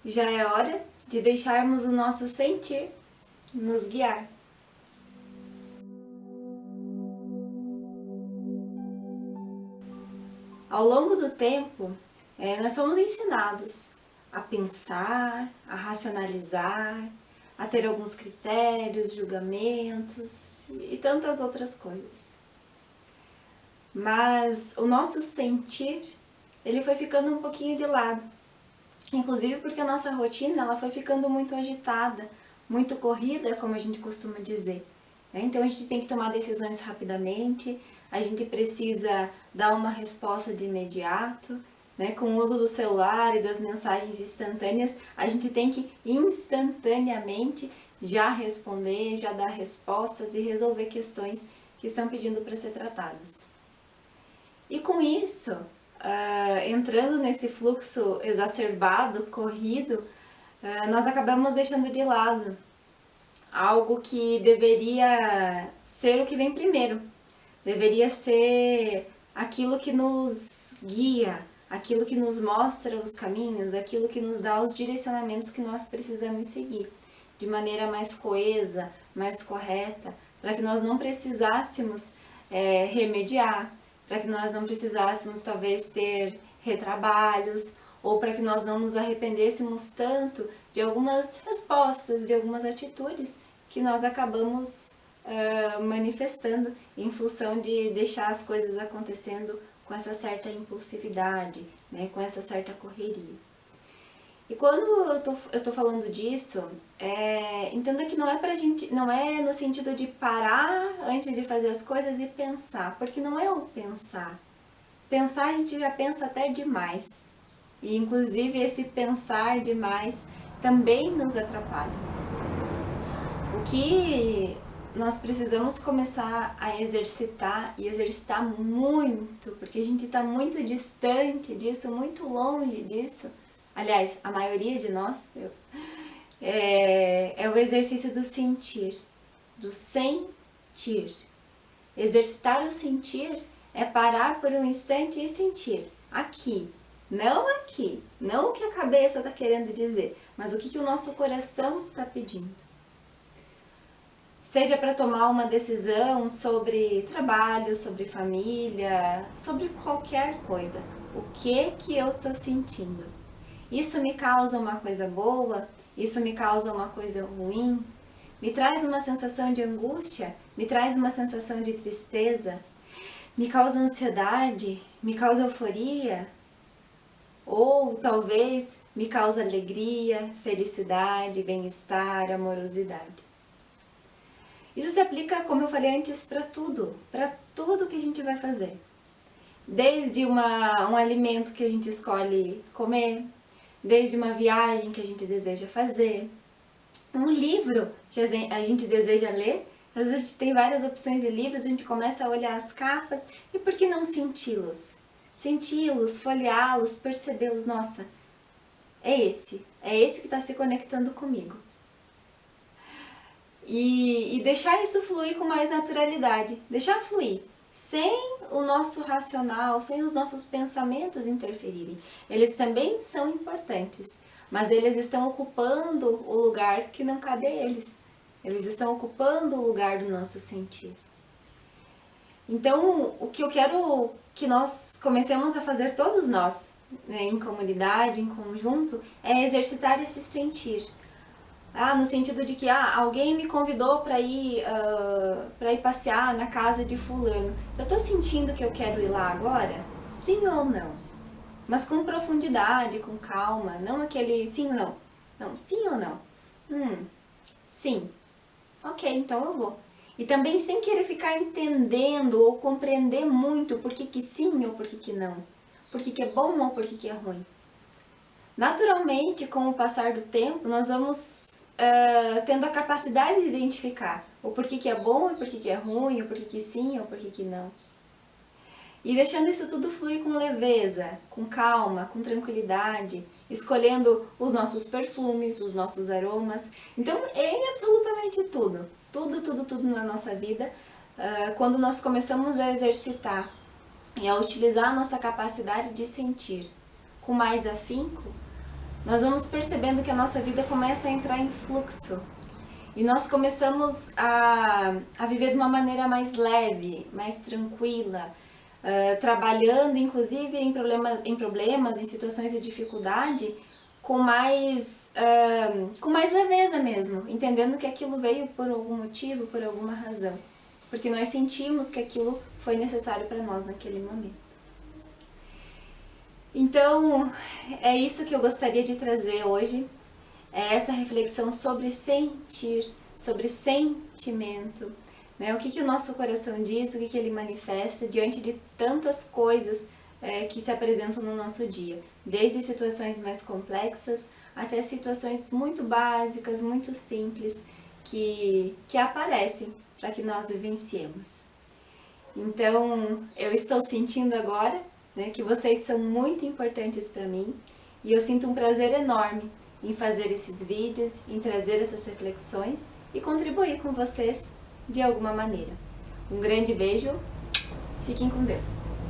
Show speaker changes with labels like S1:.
S1: Já é hora de deixarmos o nosso sentir nos guiar. Ao longo do tempo, nós somos ensinados a pensar, a racionalizar, a ter alguns critérios, julgamentos e tantas outras coisas. Mas o nosso sentir, ele foi ficando um pouquinho de lado. Inclusive porque a nossa rotina ela foi ficando muito agitada, muito corrida, como a gente costuma dizer. Então a gente tem que tomar decisões rapidamente, a gente precisa dar uma resposta de imediato, com o uso do celular e das mensagens instantâneas, a gente tem que instantaneamente já responder, já dar respostas e resolver questões que estão pedindo para ser tratadas. E com isso, entrando nesse fluxo exacerbado, corrido, nós acabamos deixando de lado algo que deveria ser o que vem primeiro. Deveria ser aquilo que nos guia, aquilo que nos mostra os caminhos, aquilo que nos dá os direcionamentos que nós precisamos seguir, de maneira mais coesa, mais correta, para que nós não precisássemos remediar, para que nós não precisássemos talvez ter retrabalhos, ou para que nós não nos arrependêssemos tanto de algumas respostas, de algumas atitudes que nós acabamos manifestando em função de deixar as coisas acontecendo com essa certa impulsividade, com essa certa correria. E quando eu tô falando disso, entenda que não é pra gente, não é no sentido de parar antes de fazer as coisas e pensar, porque não é o pensar. Pensar a gente já pensa até demais. E inclusive esse pensar demais também nos atrapalha. O que nós precisamos começar a exercitar e exercitar muito, porque a gente está muito distante disso, muito longe disso. Aliás, a maioria de nós é o exercício do sentir, do sentir. Exercitar o sentir é parar por um instante e sentir aqui, não o que a cabeça está querendo dizer, mas o que o nosso coração está pedindo. Seja para tomar uma decisão sobre trabalho, sobre família, sobre qualquer coisa. O que eu estou sentindo? Isso me causa uma coisa boa? Isso me causa uma coisa ruim? Me traz uma sensação de angústia? Me traz uma sensação de tristeza? Me causa ansiedade? Me causa euforia? Ou talvez me causa alegria, felicidade, bem-estar, amorosidade? Isso se aplica, como eu falei antes, para tudo que a gente vai fazer. Desde um alimento que a gente escolhe comer, desde uma viagem que a gente deseja fazer, um livro que a gente deseja ler. Às vezes a gente tem várias opções de livros, a gente começa a olhar as capas, e por que não senti-los? Senti-los, folheá-los, percebê-los, nossa, é esse que está se conectando comigo. E deixar isso fluir com mais naturalidade, deixar fluir, sem o nosso racional, sem os nossos pensamentos interferirem. Eles também são importantes, mas eles estão ocupando o lugar que não cabe a eles. Eles estão ocupando o lugar do nosso sentir. Então, o que eu quero que nós comecemos a fazer, todos nós, em comunidade, em conjunto, é exercitar esse sentir. No sentido de que alguém me convidou para ir passear na casa de fulano. Eu estou sentindo que eu quero ir lá agora? Sim ou não? Mas com profundidade, com calma, não aquele sim ou não. Não, sim ou não? Sim. Ok, então eu vou. E também sem querer ficar entendendo ou compreender muito por que sim ou por que não. Por que é bom ou por que é ruim. Naturalmente, com o passar do tempo, nós vamos tendo a capacidade de identificar o porquê que é bom e porquê que é ruim, o porquê que sim ou porquê que não. E deixando isso tudo fluir com leveza, com calma, com tranquilidade, escolhendo os nossos perfumes, os nossos aromas. Então, em absolutamente tudo, tudo na nossa vida, quando nós começamos a exercitar e a utilizar a nossa capacidade de sentir com mais afinco, nós vamos percebendo que a nossa vida começa a entrar em fluxo. E nós começamos a viver de uma maneira mais leve, mais tranquila, trabalhando inclusive em problemas, em situações de dificuldade, com mais leveza mesmo, entendendo que aquilo veio por algum motivo, por alguma razão. Porque nós sentimos que aquilo foi necessário para nós naquele momento. Então, é isso que eu gostaria de trazer hoje. É essa reflexão sobre sentir, sobre sentimento, né? O que o nosso coração diz, o que ele manifesta diante de tantas coisas que se apresentam no nosso dia, desde situações mais complexas até situações muito básicas, muito simples, que aparecem para que nós vivenciemos. Então, eu estou sentindo agora, né, que vocês são muito importantes para mim, e eu sinto um prazer enorme em fazer esses vídeos, em trazer essas reflexões e contribuir com vocês de alguma maneira. Um grande beijo, fiquem com Deus!